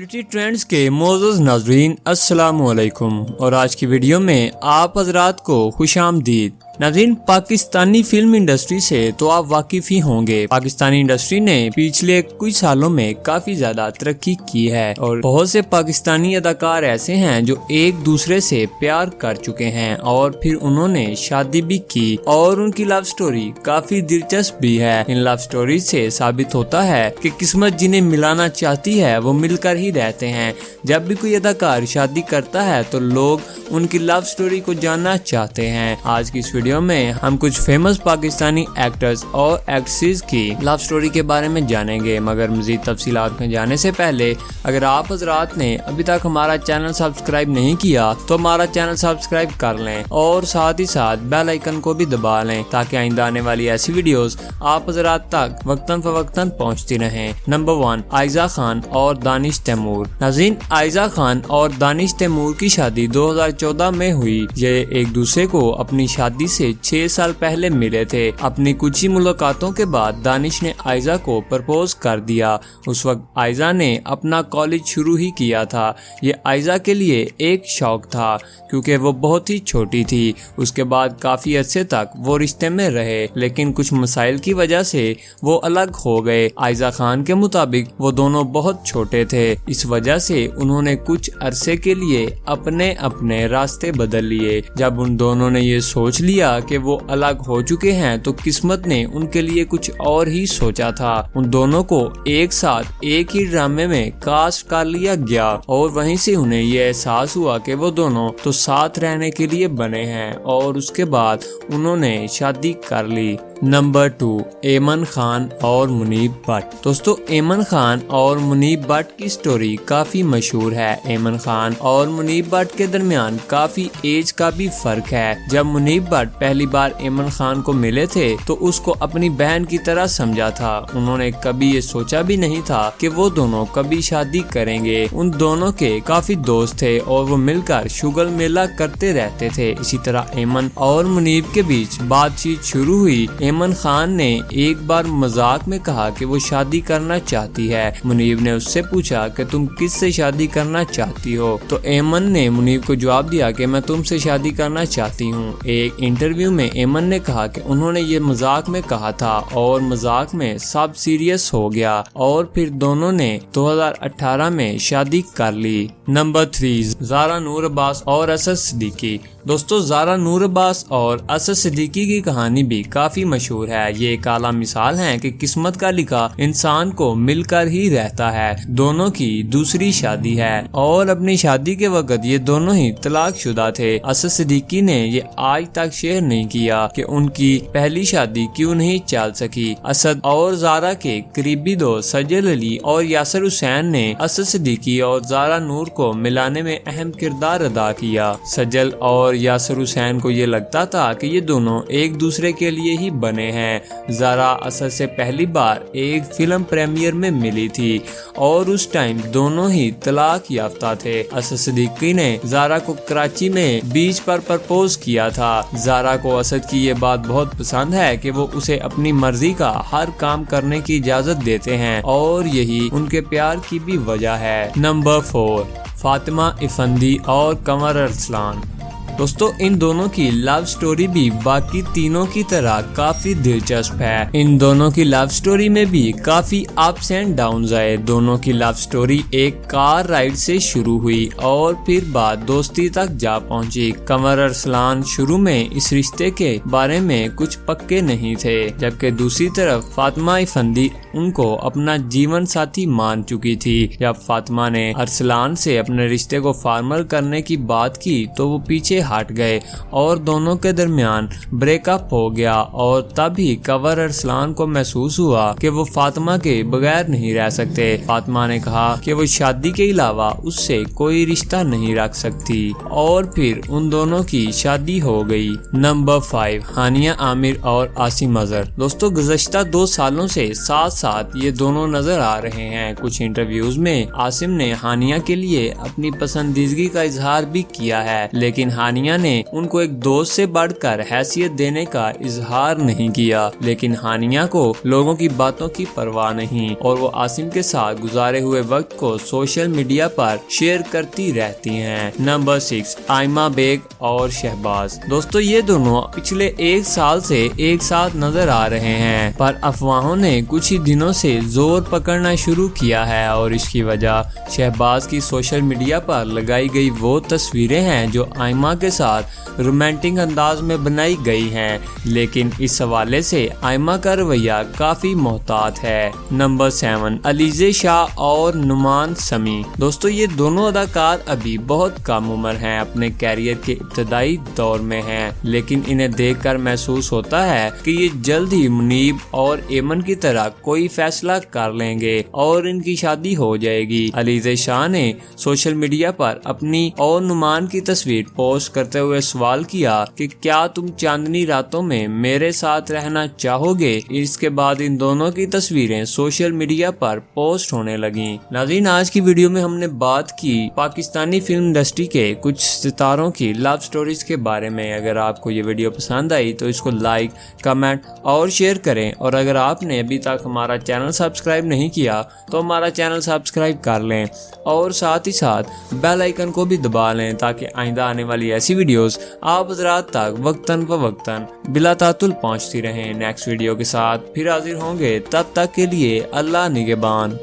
Reality trends के मोअज़्ज़ज़ नाज़रीन अस्सलाम वालेकुम और आज की वीडियो में आप हज़रात को खुशामदीद। नाज़रीन, पाकिस्तानी फिल्म इंडस्ट्री से तो आप वाकिफ ही होंगे। पाकिस्तानी इंडस्ट्री ने पिछले कुछ सालों में काफी ज्यादा तरक्की की है और बहुत से पाकिस्तानी अदाकार ऐसे हैं जो एक दूसरे से प्यार कर चुके हैं और फिर उन्होंने शादी भी की और उनकी लव स्टोरी काफी दिलचस्प भी है। इन लव स्टोरी से साबित होता है कि किस्मत जिन्हें मिलाना चाहती है वो मिलकर ही रहते हैं। जब भी कोई अदाकार शादी करता है तो लोग उनकी लव स्टोरी को जानना चाहते हैं। आज की इस वीडियो में हम कुछ फेमस पाकिस्तानी एक्टर्स और एक्ट्रेसेस की लव स्टोरी के बारे में जानेंगे, मगर मजीद तफसीलात में जाने से पहले अगर आप हजरात ने अभी तक हमारा चैनल सब्सक्राइब नहीं किया तो हमारा चैनल सब्सक्राइब कर लें और साथ ही साथ बेल आइकन को भी दबा लें ताकि आइंदा आने वाली ऐसी वीडियोस आप हजरात तक वक्तन फवक्तन पहुँचती रहें। नंबर 1, आयजा खान और दानिश तैमूर। नाज़रीन, आयजा खान और दानिश तैमूर की शादी 2014 में हुई। ये एक दूसरे को अपनी शादी से 6 साल पहले मिले थे। अपनी कुछ ही मुलाकातों के बाद दानिश ने आयजा को प्रपोज कर दिया। उस वक्त आयजा ने अपना कॉलेज शुरू ही किया था। ये आयजा के लिए एक शौक था क्योंकि वो बहुत ही छोटी थी। उसके बाद काफी अरसे तक वो रिश्ते में रहे, लेकिन कुछ मसाइल की वजह से वो अलग हो गए। आयजा खान के मुताबिक वो दोनों बहुत छोटे थे, इस वजह से उन्होंने कुछ अरसे के लिए अपने अपने रास्ते बदल लिए। जब उन दोनों ने ये सोच लिया कि वो अलग हो चुके हैं तो किस्मत ने उनके लिए कुछ और ही सोचा था। उन दोनों को एक साथ एक ही ड्रामे में कास्ट कर लिया गया और वहीं से उन्हें ये एहसास हुआ कि वो दोनों तो साथ रहने के लिए बने हैं और उसके बाद उन्होंने शादी कर ली। नंबर 2, ऐमन खान और मुनीब भट्ट। दोस्तों, ऐमन खान और मुनीब भट्ट की स्टोरी काफी मशहूर है। ऐमन खान और मुनीब भट्ट के दरमियान काफी एज का भी फर्क है। जब मुनीब भट्ट पहली बार ऐमन खान को मिले थे तो उसको अपनी बहन की तरह समझा था। उन्होंने कभी ये सोचा भी नहीं था कि वो दोनों कभी शादी करेंगे। उन दोनों के काफी दोस्त थे और वो मिलकर शुगल मेला करते रहते थे। इसी तरह ऐमन और मुनीब के बीच बातचीत शुरू हुई। ऐमन खान ने एक बार मजाक में कहा कि वो शादी करना चाहती है। मुनीब ने उससे पूछा कि तुम किससे शादी करना चाहती हो, तो ऐमन ने मुनीब को जवाब दिया कि मैं तुमसे शादी करना चाहती हूँ। एक इंटरव्यू में ऐमन ने कहा कि उन्होंने ये मजाक में कहा था और मजाक में सब सीरियस हो गया और फिर दोनों ने 2018 में शादी कर ली। नंबर 3, ज़ारा नूर अब्बास और असद सिद्दीकी। दोस्तों, ज़ारा नूर अब्बास और असद सिद्दीकी की कहानी भी काफी मशहूर है। ये एक आला मिसाल है कि किस्मत का लिखा इंसान को मिलकर ही रहता है। दोनों की दूसरी शादी है और अपनी शादी के वक्त ये दोनों ही तलाकशुदा थे। असद सिद्दीकी ने ये आज तक शेयर नहीं किया कि उनकी पहली शादी क्यों नहीं चल सकी। असद और ज़ारा के करीबी दोस्त सजल अली और यासर हुसैन ने असद सिद्दीकी और ज़ारा नूर को मिलाने में अहम किरदार अदा किया। सजल और यासर हुसैन को ये लगता था कि ये दोनों एक दूसरे के लिए ही बने हैं। ज़ारा असद से पहली बार एक फिल्म प्रीमियर में मिली थी और उस टाइम दोनों ही तलाक याफ्ता थे। असद सिद्दीकी ने ज़ारा को कराची में बीच पर प्रपोज किया था। ज़ारा को असद की ये बात बहुत पसंद है कि वो उसे अपनी मर्जी का हर काम करने की इजाजत देते हैं और यही उनके प्यार की भी वजह है। नंबर 4, फातिमा इफंदी और कमर अरसलान। दोस्तों, इन दोनों की लव स्टोरी भी बाकी तीनों की तरह काफी दिलचस्प है। इन दोनों की लव स्टोरी में भी काफी अप्स एंड डाउन्स आए। दोनों की लव स्टोरी एक कार राइड से शुरू हुई और फिर बात दोस्ती तक जा पहुंची। कमर अरसलान शुरू में इस रिश्ते के बारे में कुछ पक्के नहीं थे, जबकि दूसरी तरफ फातिमा इफंदी उनको अपना जीवन साथी मान चुकी थी। जब फातिमा ने अरसलान से अपने रिश्ते को फॉर्मल करने की बात की तो वो पीछे हट गए और दोनों के दरमियान ब्रेकअप हो गया और तभी कमर अरसलान को महसूस हुआ कि वो फातिमा के बगैर नहीं रह सकते। फातिमा ने कहा कि वो शादी के अलावा उससे कोई रिश्ता नहीं रख सकती और फिर उन दोनों की शादी हो गई। नंबर 5, हानिया आमिर और आसिम अजहर। दोस्तों, गुज़श्ता 2 सालों से साथ साथ ये दोनों नजर आ रहे हैं। कुछ इंटरव्यूज में आसिम ने हानिया के लिए अपनी पसंदीदगी का इजहार भी किया है, लेकिन हानिया ने उनको एक दोस्त से बढ़कर हैसियत देने का इजहार नहीं किया, लेकिन हानिया को लोगों की बातों की परवाह नहीं और वो आसिम के साथ गुजारे हुए वक्त को सोशल मीडिया पर शेयर करती रहती हैं। नंबर 6, आयमा बेग और शहबाज। दोस्तों ये दोनों पिछले 1 साल से एक साथ नजर आ रहे हैं, पर अफवाहों ने कुछ ही दिनों से जोर पकड़ना शुरू किया है और इसकी वजह शहबाज की सोशल मीडिया पर लगाई गई वो तस्वीरें हैं जो आयमा के साथ रोमांटिक अंदाज में बनाई गई हैं, लेकिन इस हवाले से आयमा का रवैया काफी मोहतात है। नंबर 7, अलीजे शाह और नुमान समी। दोस्तों ये दोनों अदाकार अभी बहुत कम उम्र हैं, अपने कैरियर के इब्तदाई दौर में हैं, लेकिन इन्हें देखकर महसूस होता है कि ये जल्द ही मुनीब और एमन की तरह कोई फैसला कर लेंगे और इनकी शादी हो जाएगी। अलीजे शाह ने सोशल मीडिया पर अपनी और नुमान की तस्वीर पोस्ट करते हुए सवाल किया कि क्या तुम चांदनी रातों में मेरे साथ रहना चाहोगे। इसके बाद इन दोनों की तस्वीरें सोशल मीडिया पर पोस्ट होने लगी। नाज़रीन आज की वीडियो में हमने बात की पाकिस्तानी फिल्म इंडस्ट्री के कुछ सितारों की लव स्टोरीज के बारे में। अगर आपको ये वीडियो पसंद आई तो इसको लाइक, कमेंट और शेयर करें, और अगर आपने अभी तक हमारा चैनल सब्सक्राइब नहीं किया तो हमारा चैनल सब्सक्राइब कर लें और साथ ही साथ बेल आइकन को भी दबा लें ताकि आइंदा आने वाली ऐसी वीडियोस आप हज़रात तक वक्तन फवक्तन बिला तातुल पहुंचती रहें। नेक्स्ट वीडियो के साथ फिर हाजिर होंगे, तब तक के लिए अल्लाह निगहबान।